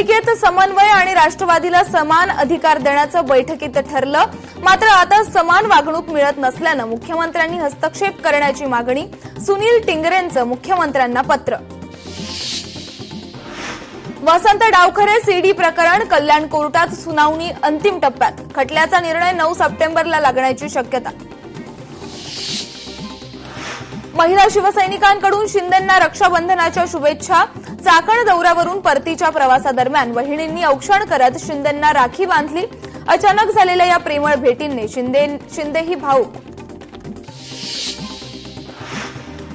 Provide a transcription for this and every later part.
महापालिकेत समन्वय आणि राष्ट्रवादीला समान अधिकार देण्याचं बैठकीत ठरलं। मात्र आता समान वागणूक मिळत नसल्यानं मुख्यमंत्र्यांनी हस्तक्षेप करण्याची मागणी। सुनील टिंगरेंचं मुख्यमंत्र्यांना पत्र। वसंत डावखरे सीडी प्रकरण कल्याण कोर्टात सुनावणी अंतिम टप्प्यात। खटल्याचा निर्णय 9 सप्टेंबरला लागण्याची शक्यता। महिला शिवसैनिकांकडून शिंदेंना रक्षाबंधनाच्या शुभेच्छा। चाकण दौऱ्यावरून परतीच्या प्रवासादरम्यान वहिनींनी औक्षण करत शिंदेंना राखी बांधली। अचानक झालेल्या या प्रेमळ भेटींनी शिंदेही भावूक।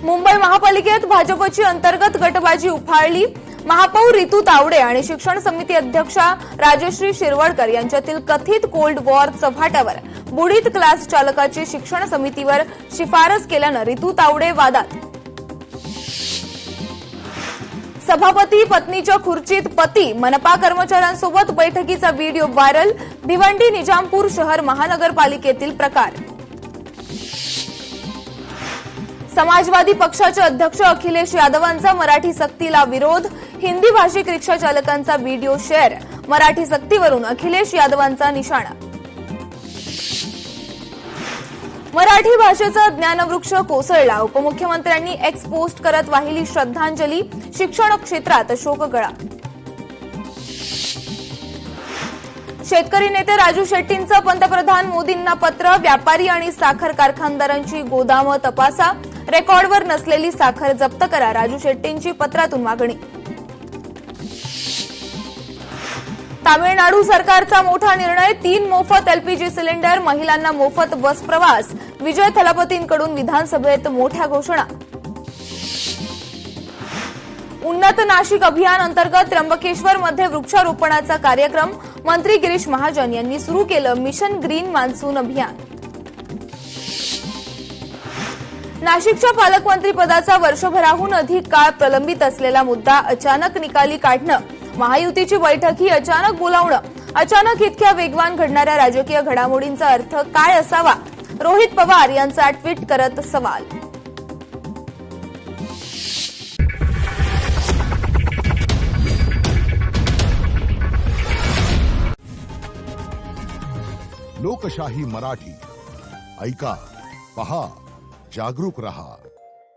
मुंबई महापालिकेत भाजपची अंतर्गत गटबाजी उफाळली। महापौर रितू तावडे आणि शिक्षण समिती अध्यक्षा राजश्री शिरवळकर यांच्यातील कथित कोल्ड वॉर चव्हाट्यावर बुडीत क्लास चालकाची शिक्षण समितीवर शिफारस केल्यानं रितू तावडे वादात। सभापती पत्नीच्या खुर्चीत पती, मनपा कर्मचाऱ्यांसोबत बैठकीचा व्हिडिओ व्हायरल। भिवंडी निजामपूर शहर महानगरपालिकेतील प्रकार। समाजवादी पक्षाचे अध्यक्ष अखिलेश यादवांचा मराठी सक्तीला विरोध। हिंदी भाषिक रिक्षा चालकांचा व्हिडिओ शेअर। मराठी सक्तीवरून अखिलेश यादवांचा निशाणा। मराठी भाषेचा ज्ञानवृक्ष कोसळला। उपमुख्यमंत्र्यांनी एक्स पोस्ट करत वाहिली श्रद्धांजली। शिक्षण क्षेत्रात शोकगळा। शेतकरी नेते राजू शेट्टींचं पंतप्रधान मोदींना पत्र। व्यापारी आणि साखर कारखानदारांची गोदामं तपासा। रेकॉर्डवर नसलेली साखर जप्त करा। राजू शेट्टींची पत्रातून मागणी। तामिळनाडू सरकारचा मोठा निर्णय। 3 मोफत एलपीजी सिलेंडर, महिलांना मोफत बस प्रवास। विजय थलापतींकडून विधानसभेत मोठ्या घोषणा। उन्नत नाशिक अभियान अंतर्गत त्र्यंबकेश्वरमध्ये वृक्षारोपणाचा कार्यक्रम। मंत्री गिरीश महाजन यांनी सुरू केलं मिशन ग्रीन मान्सून अभियान। नाशिकच्या पालकमंत्रीपदाचा वर्षभराहून अधिक काळ प्रलंबित असलेला मुद्दा अचानक निकाली काढणं। महायुतीची बैठक ही अचानक बोलावणं। अचानक इतक्या वेगवान घडणाऱ्या राजकीय घडामोडींचा अर्थ काय असावा? रोहित पवार यांचा ट्विट करत सवाल। लोकशाही मराठी ऐका, पहा, जागरूक रहा।